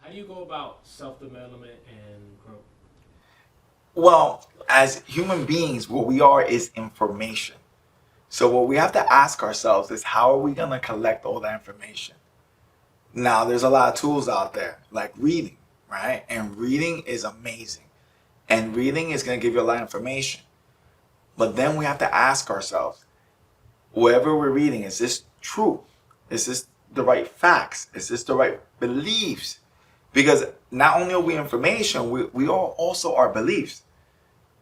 How do you go about self development and growth? Well, as human beings, what we are is information. So what we have to ask ourselves is how are we going to collect all that information? Now, there's a lot of tools out there like reading, right? And reading is amazing. And reading is going to give you a lot of information. But then we have to ask ourselves, whatever we're reading, is this true? Is this the right facts? Is this the right beliefs? Because not only are we information, we are also our beliefs.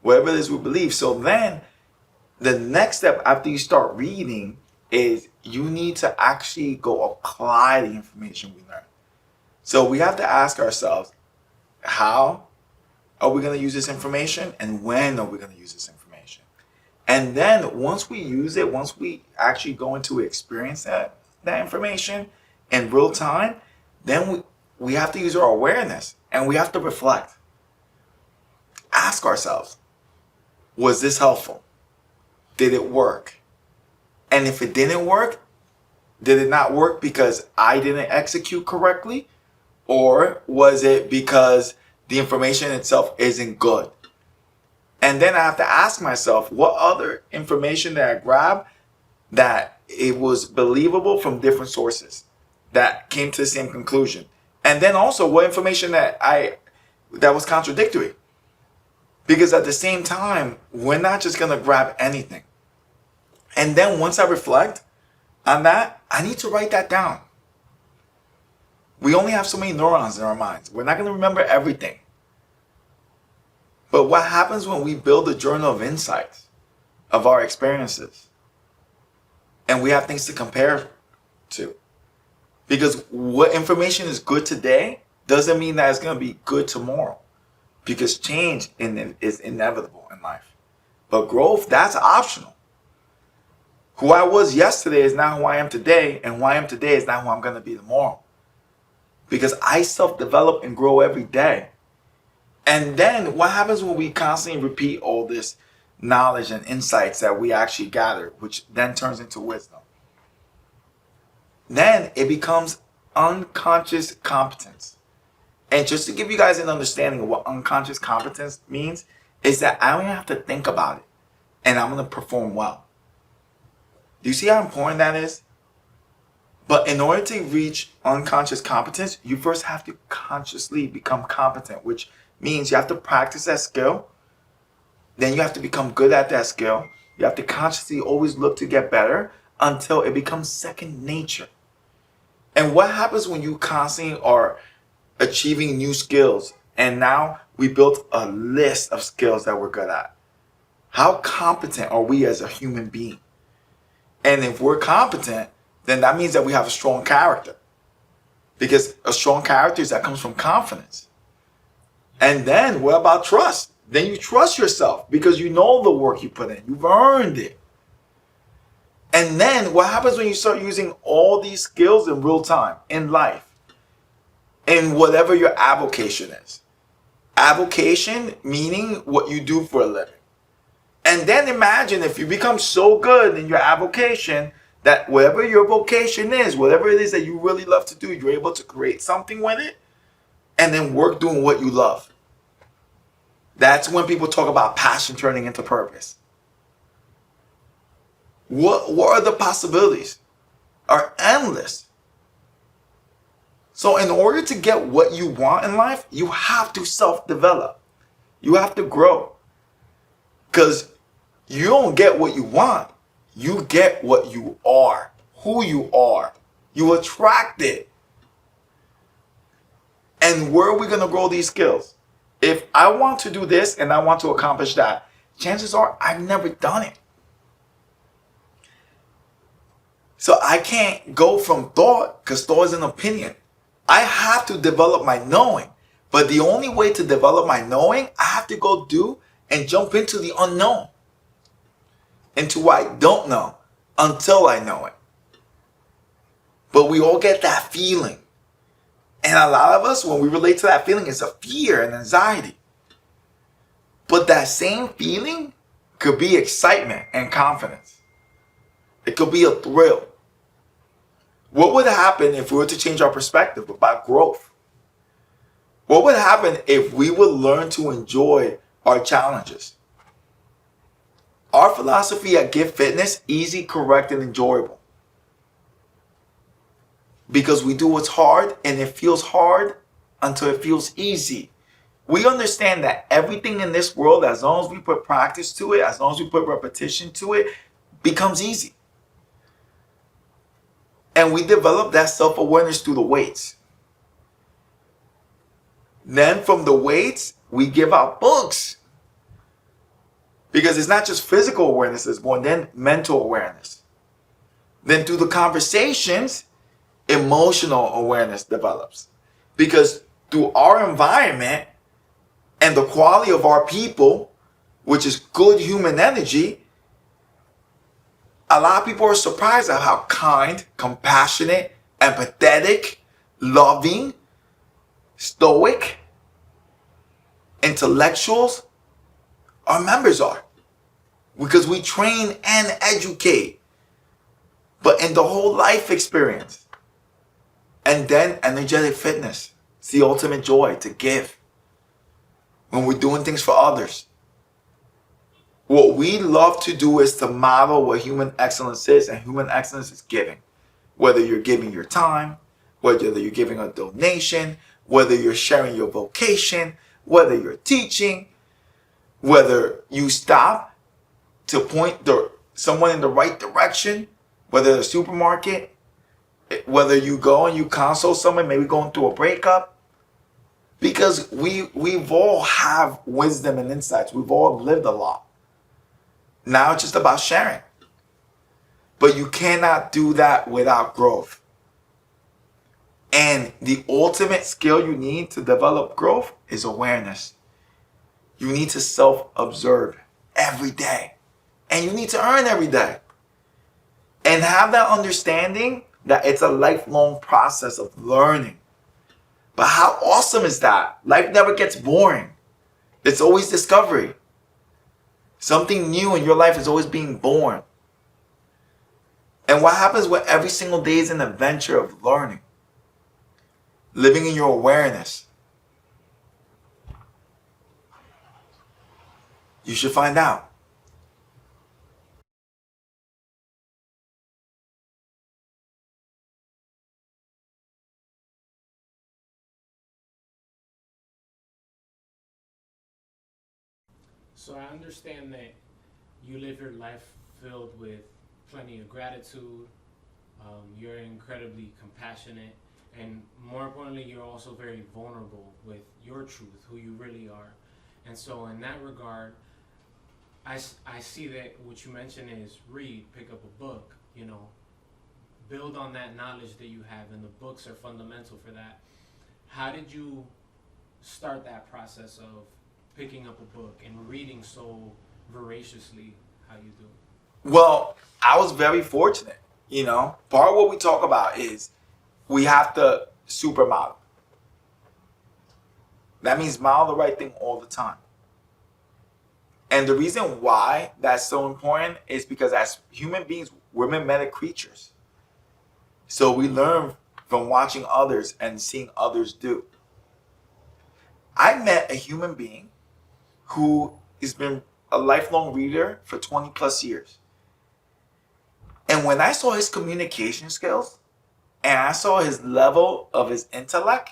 Whatever it is we believe. So then the next step after you start reading is you need to actually go apply the information we learn. So we have to ask ourselves, how are we going to use this information and when are we going to use this information? And then once we use it, once we actually go into experience that information in real time, then we have to use our awareness and we have to reflect. Ask ourselves, was this helpful? Did it work? And if it didn't work, did it not work because I didn't execute correctly? Or was it because the information itself isn't good? And then I have to ask myself, what other information did I grab that it was believable from different sources that came to the same conclusion? And then also what information that was contradictory? Because at the same time, we're not just going to grab anything. And then once I reflect on that, I need to write that down. We only have so many neurons in our minds. We're not going to remember everything. But what happens when we build a journal of insights of our experiences and we have things to compare to? Because what information is good today doesn't mean that it's going to be good tomorrow. Because change is inevitable in life. But growth, that's optional. Who I was yesterday is not who I am today, and who I am today is not who I'm going to be tomorrow. Because I self-develop and grow every day. And then what happens when we constantly repeat all this knowledge and insights that we actually gather, which then turns into wisdom? Then it becomes unconscious competence. And just to give you guys an understanding of what unconscious competence means, is that I don't even have to think about it, and I'm going to perform well. Do you see how important that is? But in order to reach unconscious competence, you first have to consciously become competent, which means you have to practice that skill. Then you have to become good at that skill. You have to consciously always look to get better until it becomes second nature. And what happens when you constantly are achieving new skills? And now we built a list of skills that we're good at. How competent are we as a human being? And if we're competent, then that means that we have a strong character. Because a strong character is that comes from confidence. And then what about trust? Then you trust yourself because you know the work you put in. You've earned it. And then what happens when you start using all these skills in real time, in life, in whatever your avocation is? Avocation meaning what you do for a living. And then imagine if you become so good in your avocation that whatever your vocation is, whatever it is that you really love to do, you're able to create something with it and then work doing what you love. That's when people talk about passion turning into purpose. What are the possibilities? Are endless. So in order to get what you want in life, you have to self-develop. You have to grow. Because you don't get what you want. You get what you are. Who you are. You attract it. And where are we going to grow these skills? If I want to do this and I want to accomplish that, chances are I've never done it. So I can't go from thought because thought is an opinion. I have to develop my knowing. But the only way to develop my knowing, I have to go do and jump into the unknown. Into what I don't know until I know it. But we all get that feeling. And a lot of us, when we relate to that feeling, it's a fear and anxiety. But that same feeling could be excitement and confidence. It could be a thrill. What would happen if we were to change our perspective about growth? What would happen if we would learn to enjoy our challenges? Our philosophy at Gift Fitness, easy, correct, and enjoyable. Because we do what's hard and it feels hard until it feels easy. We understand that everything in this world, as long as we put practice to it, as long as we put repetition to it, becomes easy. And we develop that self-awareness through the weights. Then from the weights, we give out books. Because it's not just physical awareness that's born, then mental awareness. Then through the conversations, emotional awareness develops. Because through our environment and the quality of our people, which is good human energy, a lot of people are surprised at how kind, compassionate, empathetic, loving, stoic, intellectuals our members are. Because we train and educate, but in the whole life experience. And then energetic fitness. It's the ultimate joy to give when we're doing things for others. What we love to do is to model what human excellence is, and human excellence is giving. Whether you're giving your time, whether you're giving a donation, whether you're sharing your vocation, whether you're teaching, whether you stop to point someone in the right direction, whether the supermarket, whether you go and you console someone, maybe going through a breakup. Because we've all have wisdom and insights. We've all lived a lot. Now it's just about sharing. But you cannot do that without growth. And the ultimate skill you need to develop growth is awareness. You need to self-observe every day. And you need to earn every day. And have that understanding that it's a lifelong process of learning. But how awesome is that? Life never gets boring. It's always discovery. Something new in your life is always being born. And what happens when every single day is an adventure of learning? Living in your awareness. You should find out. So I understand that you live your life filled with plenty of gratitude. You're incredibly compassionate, and more importantly, you're also very vulnerable with your truth, who you really are. And so in that regard, I see that what you mentioned is read, pick up a book, build on that knowledge that you have, and the books are fundamental for that. How did you start that process of picking up a book and reading so voraciously how you do? Well, I was very fortunate. Part of what we talk about is we have to supermodel. That means model the right thing all the time. And the reason why that's so important is because as human beings, we're mimetic creatures. So we learn from watching others and seeing others do. I met a human being who has been a lifelong reader for 20 plus years. And when I saw his communication skills and I saw his level of his intellect,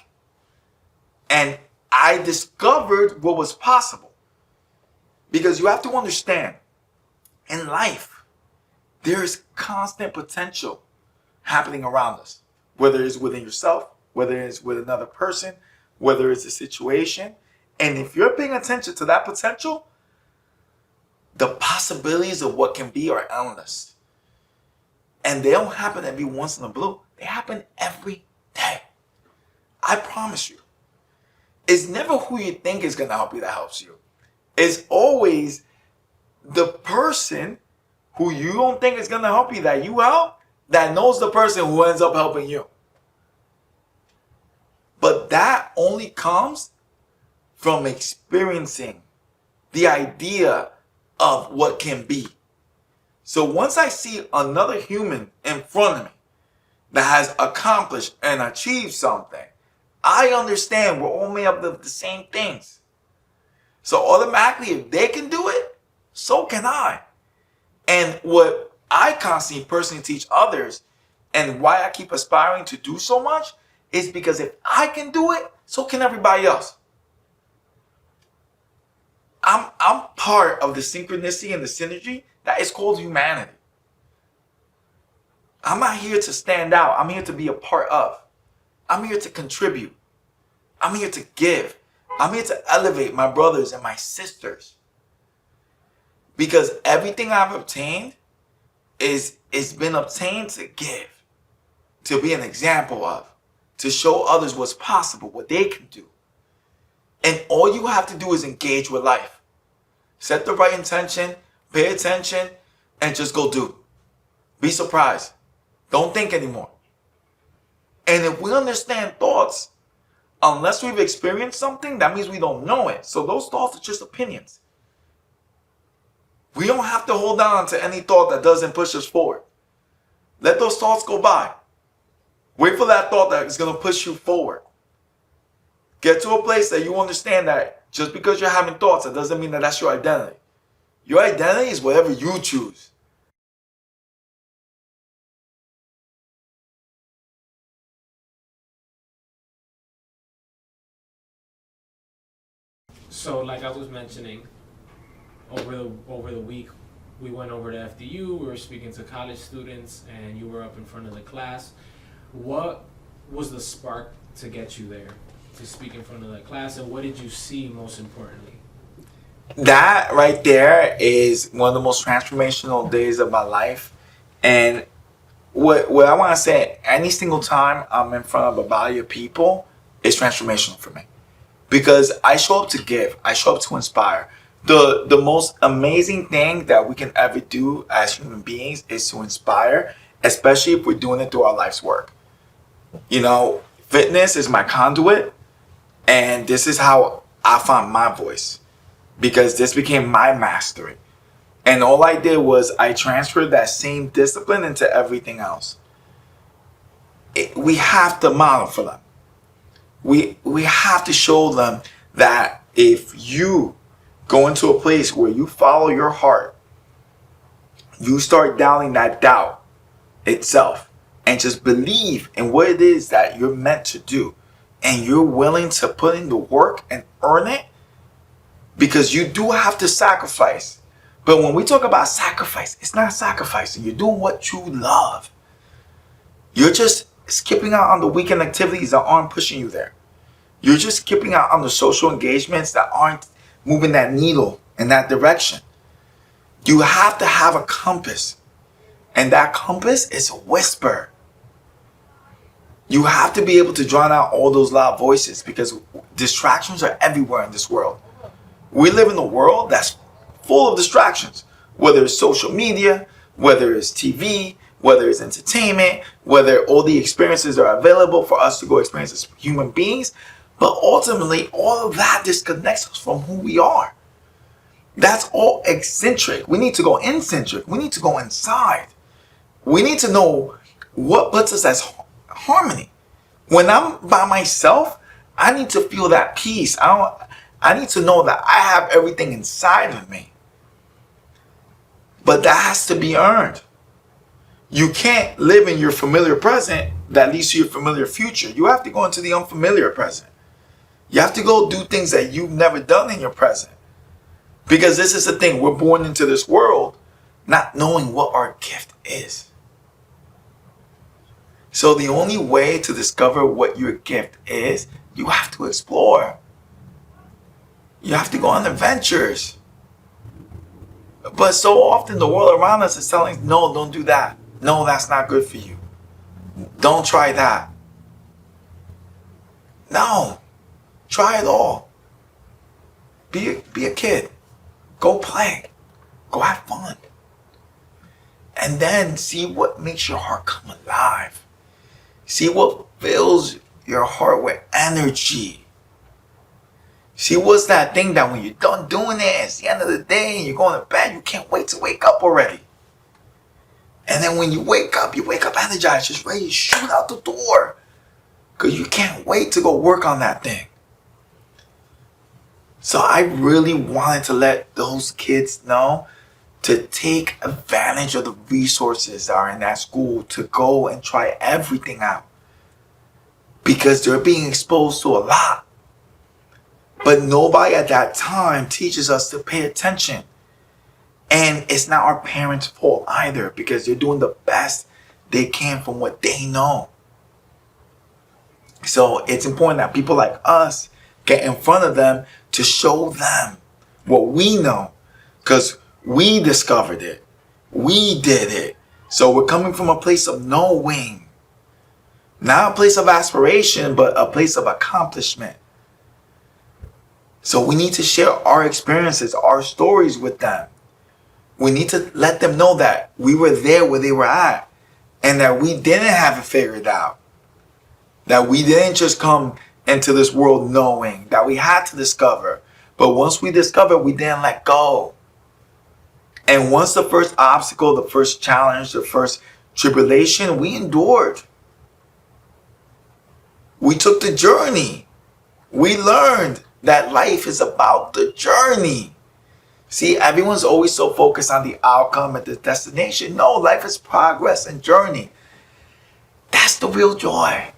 and I discovered what was possible. Because you have to understand, in life, there is constant potential happening around us. Whether it's within yourself, whether it's with another person, whether it's a situation. And if you're paying attention to that potential, the possibilities of what can be are endless. And they don't happen every once in a blue. They happen every day. I promise you. It's never who you think is going to help you that helps you. It's always the person who you don't think is going to help you that you help that knows the person who ends up helping you. But that only comes from experiencing the idea of what can be. So once I see another human in front of me that has accomplished and achieved something, I understand we're all made up of the same things. So automatically, if they can do it, so can I. And what I constantly personally teach others, and why I keep aspiring to do so much, is because if I can do it, so can everybody else. I'm part of the synchronicity and the synergy that is called humanity. I'm not here to stand out. I'm here to be a part of. I'm here to contribute. I'm here to give. I'm here to elevate my brothers and my sisters. Because everything I've obtained is been obtained to give, to be an example of, to show others what's possible, what they can do. And all you have to do is engage with life. Set the right intention, pay attention, and just go do. Be surprised. Don't think anymore. And if we understand thoughts, unless we've experienced something, that means we don't know it. So those thoughts are just opinions. We don't have to hold on to any thought that doesn't push us forward. Let those thoughts go by. Wait for that thought that is going to push you forward. Get to a place that you understand that just because you're having thoughts, it doesn't mean that that's your identity. Your identity is whatever you choose. So, like I was mentioning, over the week, we went over to FDU. We were speaking to college students, and you were up in front of the class. What was the spark to get you there, to speak in front of the class, and what did you see most importantly? That right there is one of the most transformational days of my life. And what I want to say, any single time I'm in front of a body of people, is transformational for me. Because I show up to give, I show up to inspire. The most amazing thing that we can ever do as human beings is to inspire, especially if we're doing it through our life's work. You know, fitness is my conduit, and this is how I found my voice, because this became my mastery. And all I did was I transferred that same discipline into everything else. We have to model for them. We have to show them that if you go into a place where you follow your heart, you start doubting that doubt itself and just believe in what it is that you're meant to do, and you're willing to put in the work and earn it, because you do have to sacrifice. But when we talk about sacrifice, it's not sacrificing. You're doing what you love. You're just skipping out on the weekend activities that aren't pushing you there. You're just skipping out on the social engagements that aren't moving that needle in that direction. You have to have a compass. And that compass is a whisper. You have to be able to drown out all those loud voices, because distractions are everywhere in this world. We live in a world that's full of distractions, whether it's social media, whether it's TV, whether it's entertainment, whether all the experiences are available for us to go experience as human beings. But ultimately, all of that disconnects us from who we are. That's all eccentric. We need to go incentric. We need to go inside. We need to know what puts us as harmony. When I'm by myself, I need to feel that peace. I need to know that I have everything inside of me. But that has to be earned. You can't live in your familiar present that leads to your familiar future. You have to go into the unfamiliar present. You have to go do things that you've never done in your present. Because this is the thing, we're born into this world not knowing what our gift is. So the only way to discover what your gift is, you have to explore. You have to go on adventures. But so often the world around us is telling us, no, don't do that. No, that's not good for you. Don't try that. No, try it all. Be a kid. Go play. Go have fun. And then see what makes your heart come alive. See what fills your heart with energy. See what's that thing that when you're done doing it, it's the end of the day and you're going to bed, you can't wait to wake up already. And then when you wake up energized, just ready to shoot out the door. because you can't wait to go work on that thing. So I really wanted to let those kids know to take advantage of the resources that are in that school, to go and try everything out, because they're being exposed to a lot. But nobody at that time teaches us to pay attention. And it's not our parents' fault either, because they're doing the best they can from what they know. So it's important that people like us get in front of them to show them what we know, because we discovered it. We did it. So we're coming from a place of knowing. Not a place of aspiration, but a place of accomplishment. So we need to share our experiences, our stories with them. We need to let them know that we were there where they were at, and that we didn't have it figured out. That we didn't just come into this world knowing, that we had to discover. But once we discovered, we didn't let go. And once the first obstacle, the first challenge, the first tribulation, we endured. We took the journey. We learned that life is about the journey. See, everyone's always so focused on the outcome and the destination. No, life is progress and journey. That's the real joy.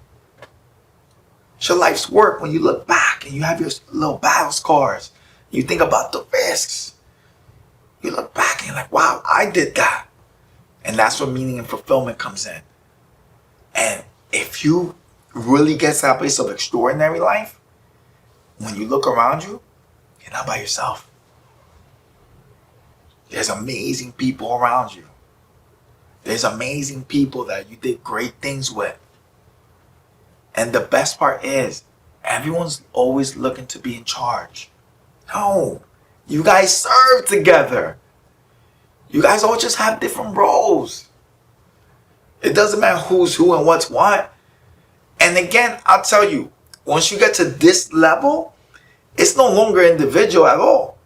It's your life's work when you look back and you have your little battle scars. You think about the risks. You look back and you're like, wow, I did that. And that's where meaning and fulfillment comes in. And if you really get to that place of extraordinary life, when you look around you, you're not by yourself. There's amazing people around you. There's amazing people that you did great things with. And the best part is, everyone's always looking to be in charge. No, you guys serve together. You guys all just have different roles. It doesn't matter who's who and what's what. And again, I'll tell you, once you get to this level, it's no longer individual at all.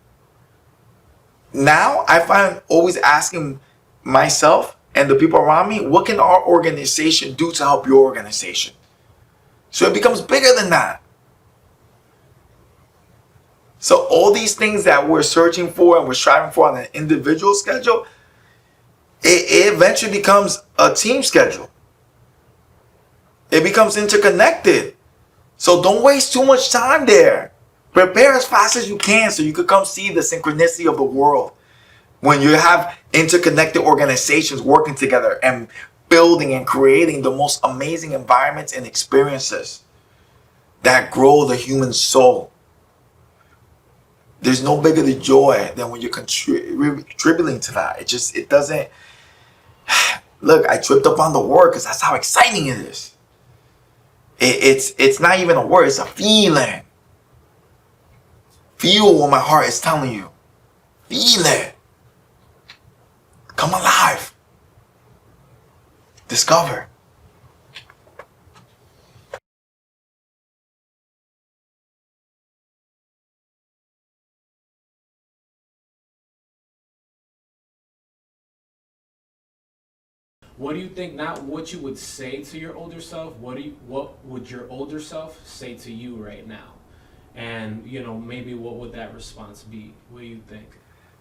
Now, I find always asking myself and the people around me, what can our organization do to help your organization? So it becomes bigger than that. So all these things that we're searching for and we're striving for on an individual schedule, it eventually becomes a team schedule. It becomes interconnected. So don't waste too much time there. Prepare as fast as you can so you could come see the synchronicity of the world. When you have interconnected organizations working together and building and creating the most amazing environments and experiences that grow the human soul. There's no bigger the joy than when you're contributing to that. It doesn't. Look, I tripped up on the word because that's how exciting it is. It's not even a word, it's a feeling. Feel what my heart is telling you. Feel it. Come alive. Discover. What do you think, not what you would say to your older self, what would your older self say to you right now? And, maybe what would that response be? What do you think?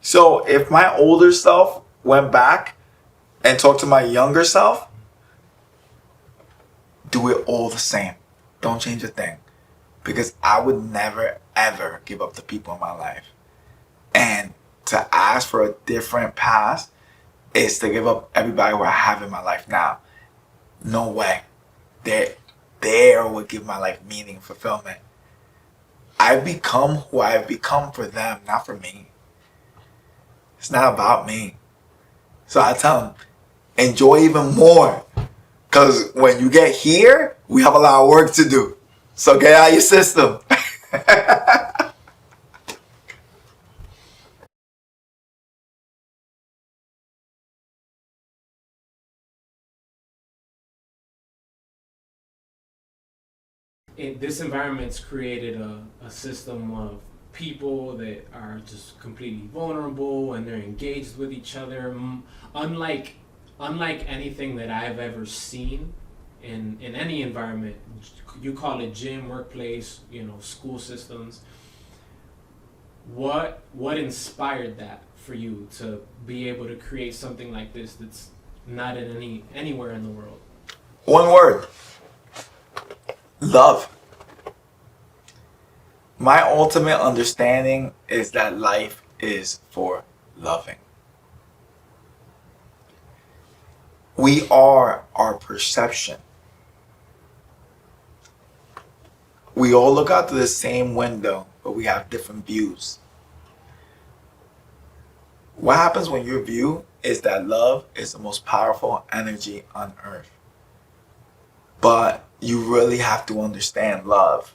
So if my older self went back and talked to my younger self, do it all the same. Don't change a thing. Because I would never, ever give up the people in my life. And to ask for a different past is to give up everybody who I have in my life now. No way. There would give my life meaning, fulfillment. I've become who I've become for them, not for me. It's not about me. So I tell them, enjoy even more. Because when you get here, we have a lot of work to do. So get out of your system. This environment's created a system of people that are just completely vulnerable and they're engaged with each other. Unlike anything that I've ever seen in any environment. You call it gym, workplace, school systems. What inspired that for you to be able to create something like this that's not in anywhere in the world? One word: love. My ultimate understanding is that life is for loving. We are our perception. We all look out to the same window, but we have different views. What happens when your view is that love is the most powerful energy on earth? But you really have to understand love.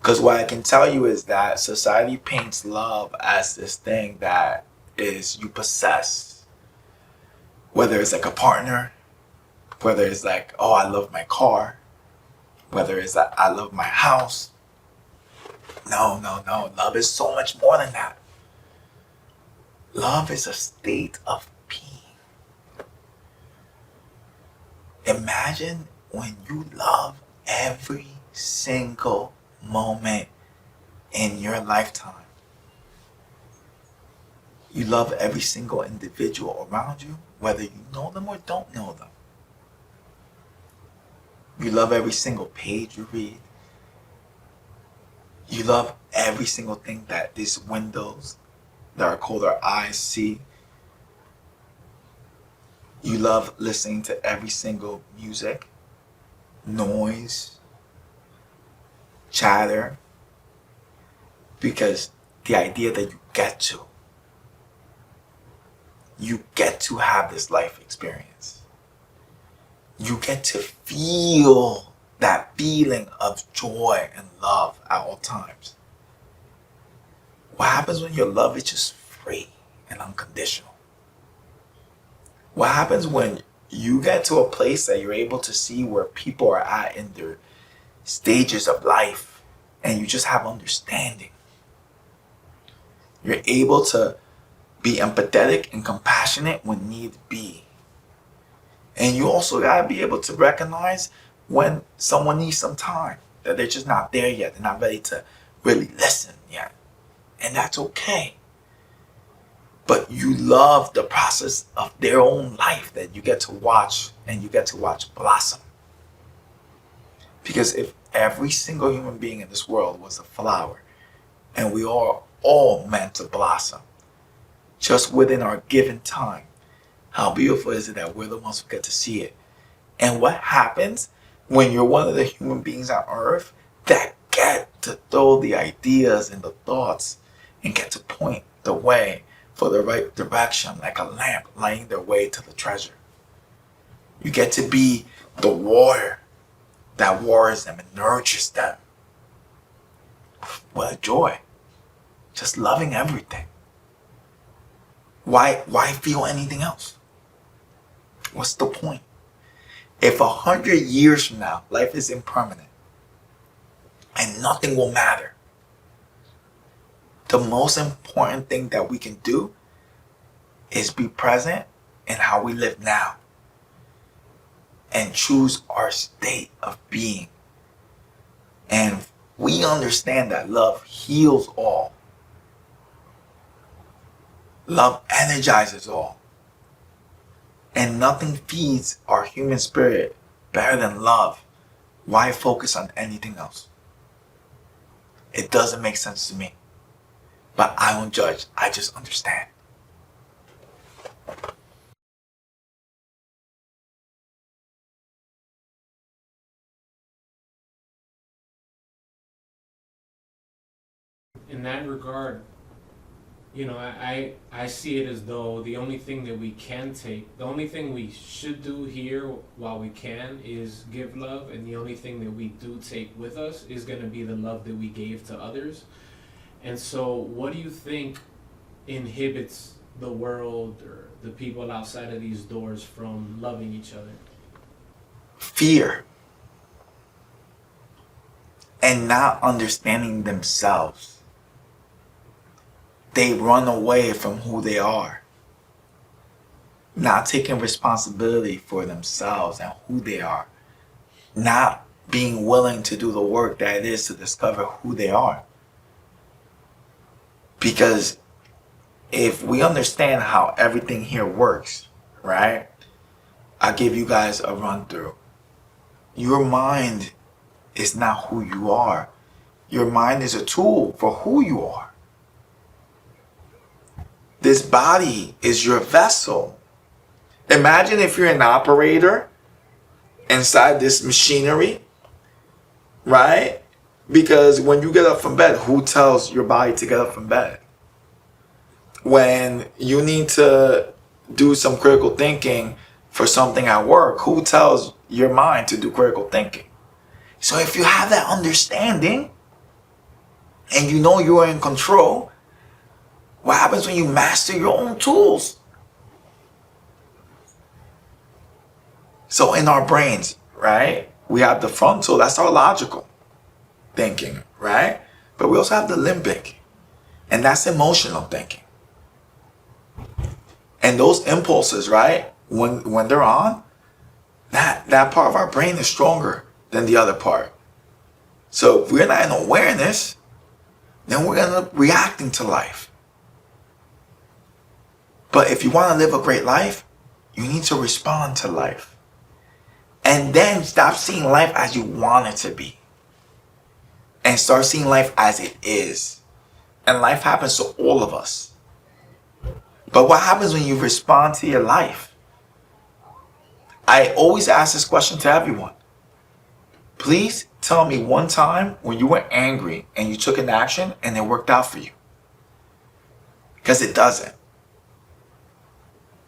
Because what I can tell you is that society paints love as this thing that is you possess. Whether it's like a partner, whether it's like, oh, I love my car, whether it's like, I love my house. No. Love is so much more than that. Love is a state of being. Imagine when you love every single moment in your lifetime. You love every single individual around you, whether you know them or don't know them. You love every single page you read. You love every single thing that these windows that are called our eyes see. You love listening to every single music, noise, chatter, because the idea that you get to have this life experience. You get to feel that feeling of joy and love at all times. What happens when your love is just free and unconditional? What happens when you get to a place that you're able to see where people are at in their stages of life and you just have understanding? You're able to be empathetic and compassionate when need be. And you also gotta be able to recognize when someone needs some time, that they're just not there yet. They're not ready to really listen yet. And that's okay. But you love the process of their own life that you get to watch, and you get to watch blossom. Because if every single human being in this world was a flower, and we are all meant to blossom, just within our given time, how beautiful is it that we're the ones who get to see it? And what happens when you're one of the human beings on earth that get to throw the ideas and the thoughts and get to point the way for the right direction, like a lamp lighting their way to the treasure? You get to be the water that waters them and nurtures them. What a joy. Just loving everything. Why feel anything else? What's the point? If 100 years from now, life is impermanent and nothing will matter, the most important thing that we can do is be present in how we live now and choose our state of being. And we understand that love heals all. Love energizes all. And nothing feeds our human spirit better than love. Why focus on anything else? It doesn't make sense to me. But I don't judge. I just understand. In that regard, I see it as though the only thing that we can take, the only thing we should do here while we can is give love, and the only thing that we do take with us is going to be the love that we gave to others. And so what do you think inhibits the world or the people outside of these doors from loving each other? Fear. And not understanding themselves. They run away from who they are. Not taking responsibility for themselves and who they are. not being willing to do the work that it is to discover who they are. Because if we understand how everything here works, right? I'll give you guys a run through. Your mind is not who you are. Your mind is a tool for who you are. This body is your vessel. Imagine if you're an operator inside this machinery, right? Because when you get up from bed, who tells your body to get up from bed? When you need to do some critical thinking for something at work, who tells your mind to do critical thinking? So if you have that understanding and you know you are in control, what happens when you master your own tools? So in our brains, right, we have the frontal, that's our logical thinking, right? But we also have the limbic, and that's emotional thinking. And those impulses, right, when they're on, that part of our brain is stronger than the other part. So if we're not in awareness, then we're going to end up reacting to life. But if you want to live a great life, you need to respond to life. And then stop seeing life as you want it to be. And start seeing life as it is. And life happens to all of us. But what happens when you respond to your life? I always ask this question to everyone. Please tell me one time when you were angry and you took an action and it worked out for you. Because it doesn't.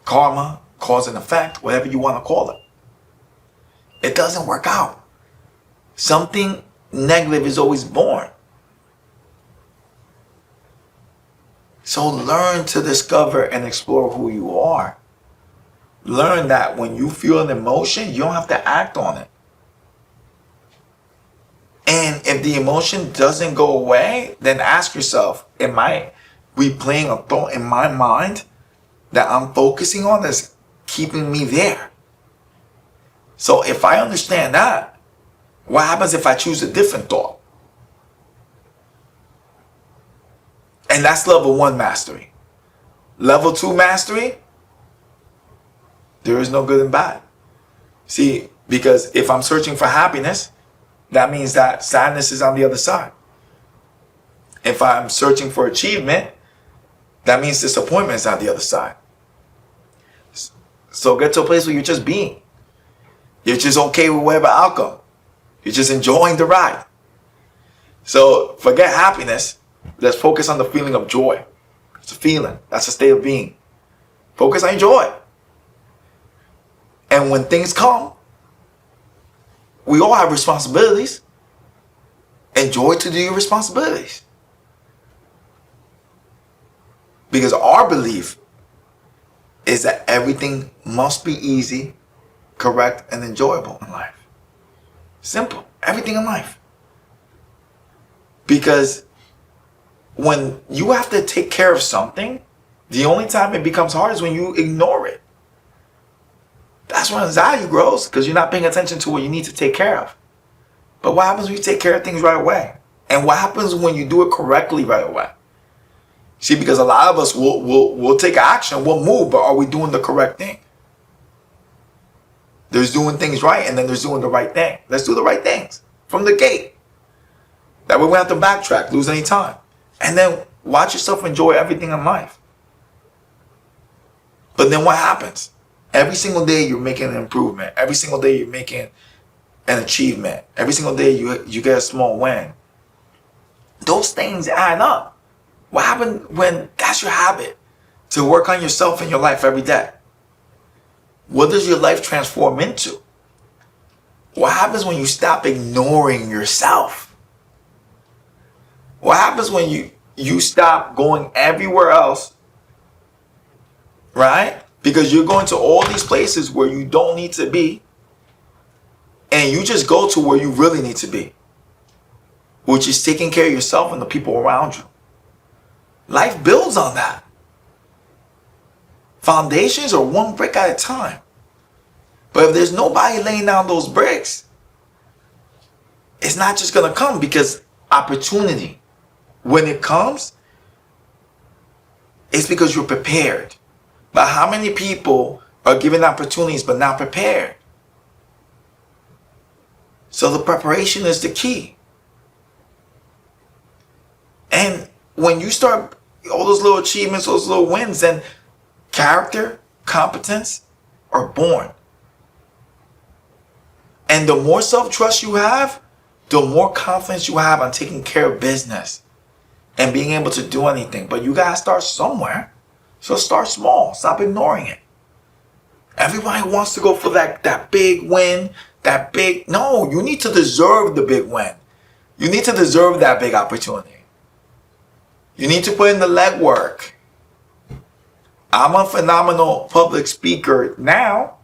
Karma, cause and effect, whatever you want to call it. It doesn't work out. Something negative is always born. So learn to discover and explore who you are. Learn that when you feel an emotion, you don't have to act on it. And if the emotion doesn't go away, then ask yourself, am I replaying a thought in my mind that I'm focusing on that's keeping me there? So if I understand that, what happens if I choose a different thought? And that's level 1 mastery. Level 2 mastery, there is no good and bad. See, because if I'm searching for happiness, that means that sadness is on the other side. If I'm searching for achievement, that means disappointment is on the other side. So get to a place where you're just being. You're just okay with whatever outcome. You're just enjoying the ride. So forget happiness. Let's focus on the feeling of joy. It's a feeling. That's a state of being. Focus on joy. And when things come, we all have responsibilities. Enjoy to do your responsibilities. Because our belief is that everything must be easy, correct, and enjoyable in life. Simple. Everything in life. Because when you have to take care of something, the only time it becomes hard is when you ignore it. That's when anxiety grows, because you're not paying attention to what you need to take care of. But what happens when you take care of things right away? And what happens when you do it correctly right away? See, because a lot of us will take action, we'll move, but are we doing the correct thing? There's doing things right, and then there's doing the right thing. Let's do the right things from the gate. That way we don't have to backtrack, lose any time. And then watch yourself enjoy everything in life. But then what happens? Every single day you're making an improvement. Every single day you're making an achievement. Every single day you get a small win. Those things add up. What happens when that's your habit? To work on yourself in your life every day. What does your life transform into? What happens when you stop ignoring yourself? What happens when you stop going everywhere else, right? Because you're going to all these places where you don't need to be, and you just go to where you really need to be, which is taking care of yourself and the people around you. Life builds on that. Foundations are one brick at a time. But if there's nobody laying down those bricks, it's not just going to come, because opportunity, when it comes, it's because you're prepared. But how many people are given opportunities but not prepared? So the preparation is the key. And when you start all those little achievements, those little wins, then character, competence are born. And the more self-trust you have, the more confidence you have on taking care of business and being able to do anything. But you gotta start somewhere. So start small. Stop ignoring it. Everybody wants to go for that big win, no, you need to deserve the big win. You need to deserve that big opportunity. You need to put in the legwork. I'm a phenomenal public speaker now,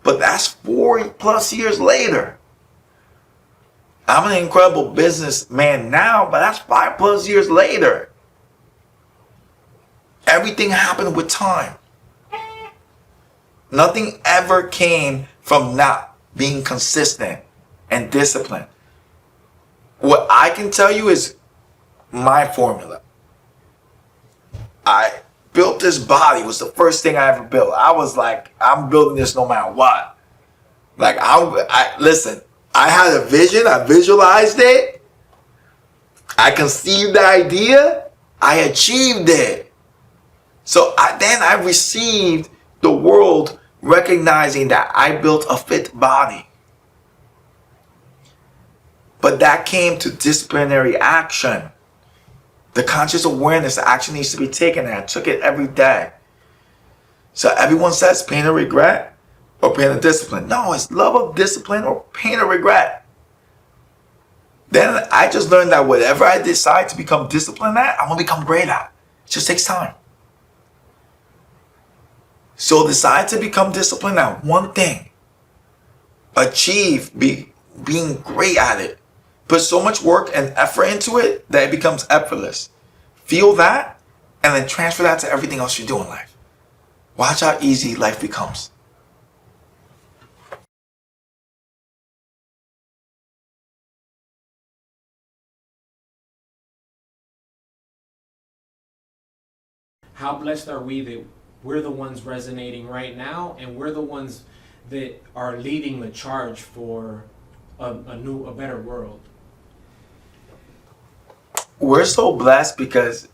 but that's 4+ years later. I'm an incredible businessman now, but that's 5+ years later. Everything happened with time. Nothing ever came from not being consistent and disciplined. What I can tell you is my formula. I built this body, was the first thing I ever built. I was like, I'm building this no matter what. Like, listen, I had a vision, I visualized it, I conceived the idea, I achieved it. So then I received the world recognizing that I built a fit body. But that came to disciplinary action. The conscious awareness, the action needs to be taken, and I took it every day. So everyone says pain or regret or pain or discipline. No, it's love of discipline or pain or regret. Then I just learned that whatever I decide to become disciplined at, I'm going to become great at. It just takes time. So decide to become disciplined at one thing. Achieve being great at it. Put so much work and effort into it that it becomes effortless. Feel that, and then transfer that to everything else you do in life. Watch how easy life becomes. How blessed are we that we're the ones resonating right now, and we're the ones that are leading the charge for a better world. We're so blessed because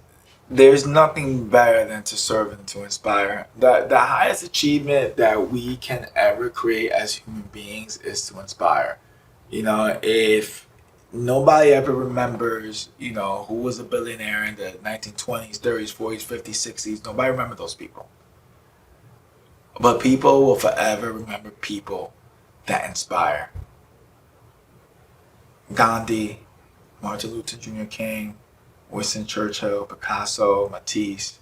there's nothing better than to serve and to inspire. The highest achievement that we can ever create as human beings is to inspire. If nobody ever remembers, who was a billionaire in the 1920s, 30s, 40s, 50s, 60s, nobody remembers those people. But people will forever remember people that inspire. Gandhi, Martin Luther Jr. King, Winston Churchill, Picasso, Matisse,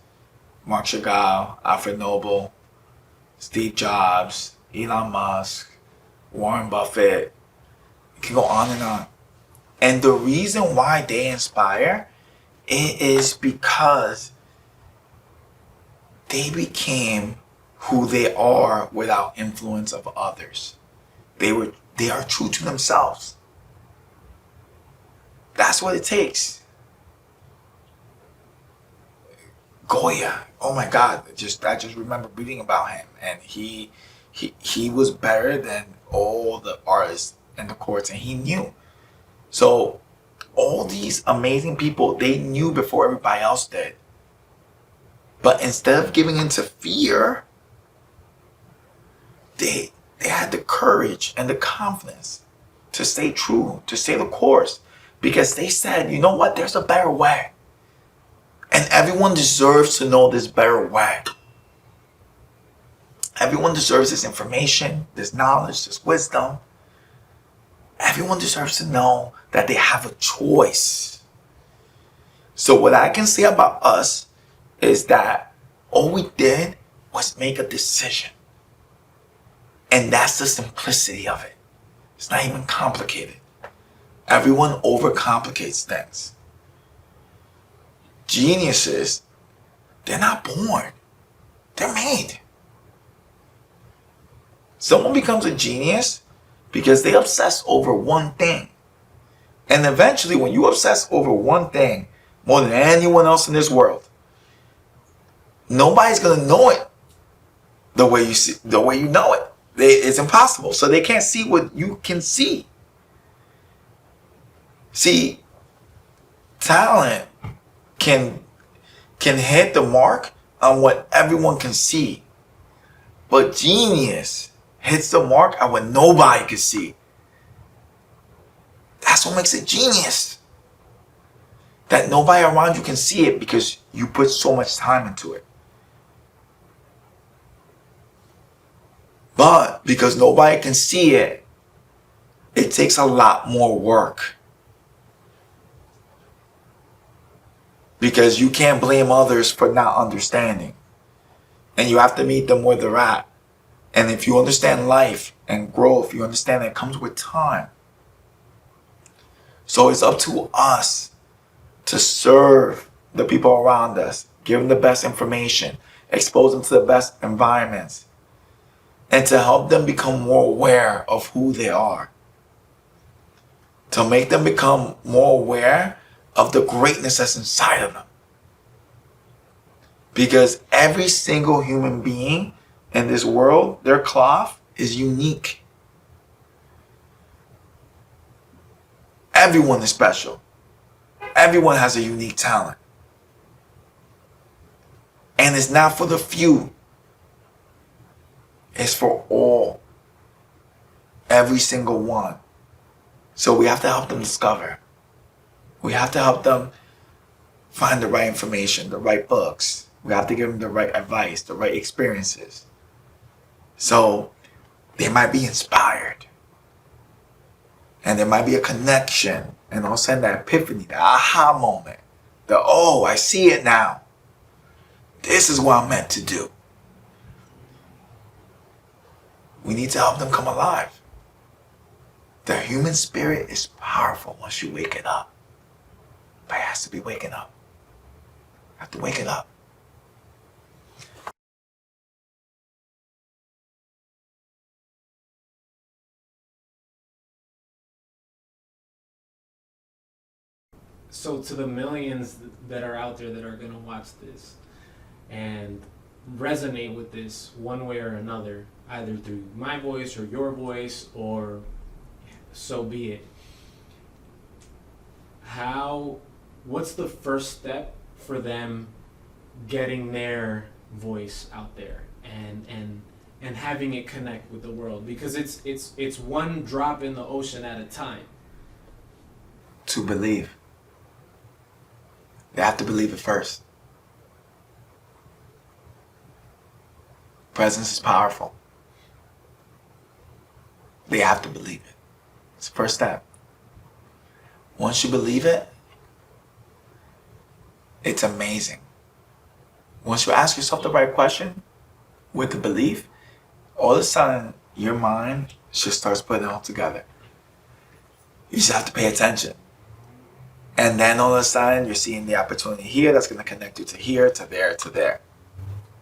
Marc Chagall, Alfred Nobel, Steve Jobs, Elon Musk, Warren Buffett. You can go on and on. And the reason why they inspire, it is because they became who they are without influence of others. They are true to themselves. That's what it takes. Goya, oh my God! I just remember reading about him, and he was better than all the artists in the courts, and he knew. So all these amazing people, they knew before everybody else did. But instead of giving into fear, they had the courage and the confidence to stay true, to stay the course, because they said, you know what? There's a better way. And everyone deserves to know this better way. Everyone deserves this information, this knowledge, this wisdom. Everyone deserves to know that they have a choice. So what I can say about us is that all we did was make a decision. And that's the simplicity of it. It's not even complicated. Everyone overcomplicates things. Geniuses, they're not born. They're made. Someone becomes a genius because they obsess over one thing. And eventually, when you obsess over one thing more than anyone else in this world, nobody's gonna know it the way you see, the way you know it. It's impossible. So they can't see what you can see. See, talent can hit the mark on what everyone can see, but genius hits the mark on what nobody can see. That's what makes it genius. That nobody around you can see it because you put so much time into it. But because nobody can see it, it takes a lot more work. Because you can't blame others for not understanding. And you have to meet them where they're at. And if you understand life and growth, you understand that it comes with time. So it's up to us to serve the people around us, give them the best information, expose them to the best environments, and to help them become more aware of who they are. To make them become more aware of the greatness that's inside of them. Because every single human being in this world, their cloth is unique. Everyone is special. Everyone has a unique talent. And it's not for the few. It's for all. Every single one. So we have to help them discover. We have to help them find the right information, the right books. We have to give them the right advice, the right experiences. So they might be inspired. And there might be a connection. And all of a sudden that epiphany, the aha moment. The, oh, I see it now. This is what I'm meant to do. We need to help them come alive. The human spirit is powerful once you wake it up. But it has to be waking up. You have to wake it up. So to the millions that are out there that are going to watch this and resonate with this one way or another, either through my voice or your voice, or so be it. What's the first step for them getting their voice out there and having it connect with the world? Because it's one drop in the ocean at a time. To believe. They have to believe it first. Presence is powerful. They have to believe it. It's the first step. Once you believe it, it's amazing. Once you ask yourself the right question with the belief, all of a sudden your mind just starts putting it all together. You just have to pay attention. And then all of a sudden you're seeing the opportunity here that's going to connect you to here, to there, to there.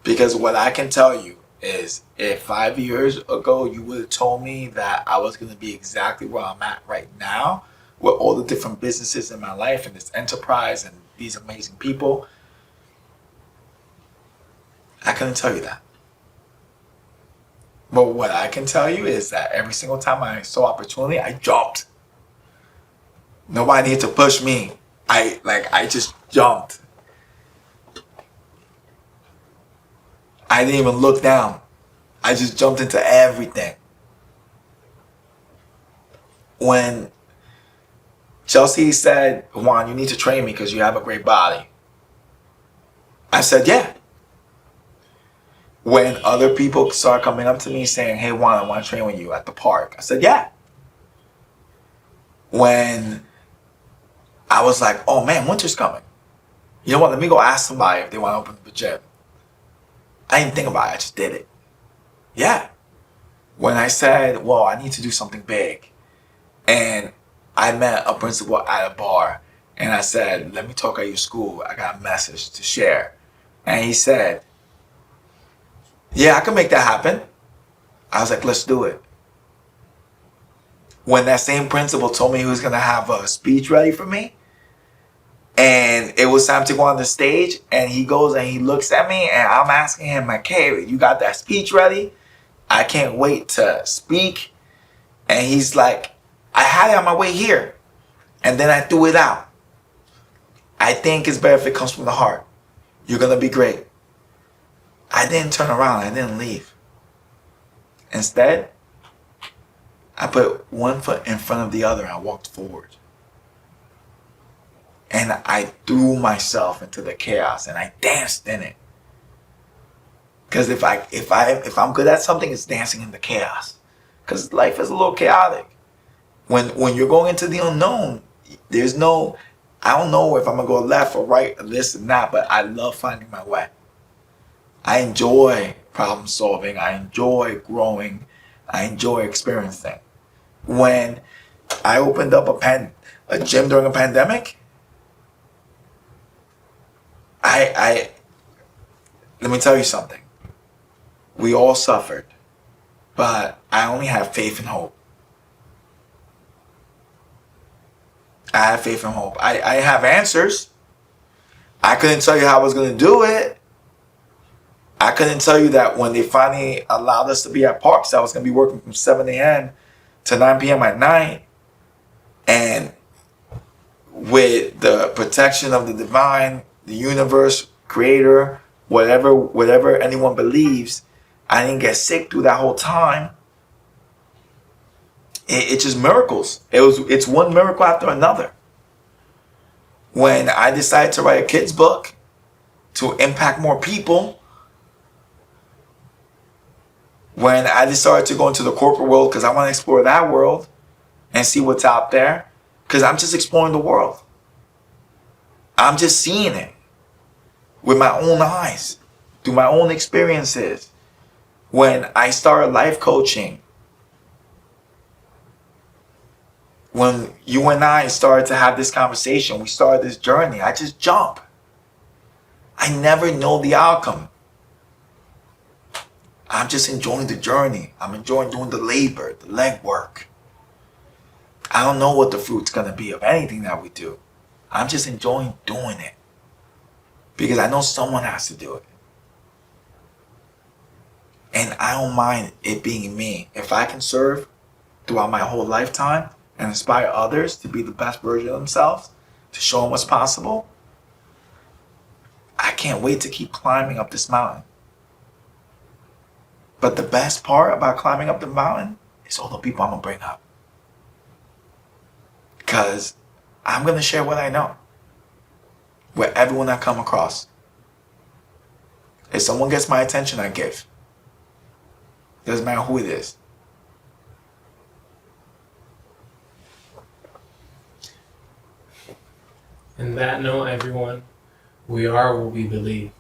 Because what I can tell you is if 5 years ago you would have told me that I was going to be exactly where I'm at right now with all the different businesses in my life and this enterprise and these amazing people, I couldn't tell you that. But what I can tell you is that every single time I saw opportunity, I jumped. Nobody needed to push me. I just jumped. I didn't even look down. I just jumped into everything. When Chelsea said, Juan, you need to train me because you have a great body, I said, yeah. When other people started coming up to me saying, hey, Juan, I want to train with you at the park, I said, yeah. When I was like, oh man, winter's coming. You know what? Let me go ask somebody if they want to open up a gym. I didn't think about it. I just did it. Yeah. When I said, well, I need to do something big. And I met a principal at a bar. And I said, let me talk at your school. I got a message to share. And he said, yeah, I can make that happen. I was like, let's do it. when that same principal told me he was gonna have a speech ready for me, and it was time to go on the stage, and he goes and he looks at me, and I'm asking him like, "Hey, you got that speech ready? I can't wait to speak." And he's like, "I had it on my way here, and then I threw it out. I think it's better if it comes from the heart. You're gonna be great." I didn't turn around. I didn't leave. Instead, I put one foot in front of the other and I walked forward. And I threw myself into the chaos and I danced in it. Because if I'm good at something, it's dancing in the chaos. Because life is a little chaotic. When you're going into the unknown, there's no, I don't know if I'm gonna go left or right or this and that, but I love finding my way. I enjoy problem solving. I enjoy growing. I enjoy experiencing. When I opened up a gym during a pandemic, I let me tell you something. We all suffered, but I only have faith and hope. I have faith and hope. I have answers. I couldn't tell you how I was going to do it. I couldn't tell you that when they finally allowed us to be at parks, I was going to be working from 7 a.m. to 9 p.m. at night. And with the protection of the divine, the universe, creator, whatever anyone believes, I didn't get sick through that whole time. It's just miracles. It's one miracle after another. When I decided to write a kid's book to impact more people, when I decided to go into the corporate world because I want to explore that world and see what's out there, because I'm just exploring the world. I'm just seeing it with my own eyes, through my own experiences. When I started life coaching, when you and I started to have this conversation, we started this journey, I just jump. I never know the outcome. I'm just enjoying the journey. I'm enjoying doing the labor, the legwork. I don't know what the fruit's gonna be of anything that we do. I'm just enjoying doing it because I know someone has to do it. And I don't mind it being me. If I can serve throughout my whole lifetime and inspire others to be the best version of themselves, to show them what's possible, I can't wait to keep climbing up this mountain. But the best part about climbing up the mountain is all the people I'm gonna bring up. Because I'm gonna share what I know with everyone I come across. If someone gets my attention, I give. Doesn't matter who it is. In that note, everyone, we are what we believe.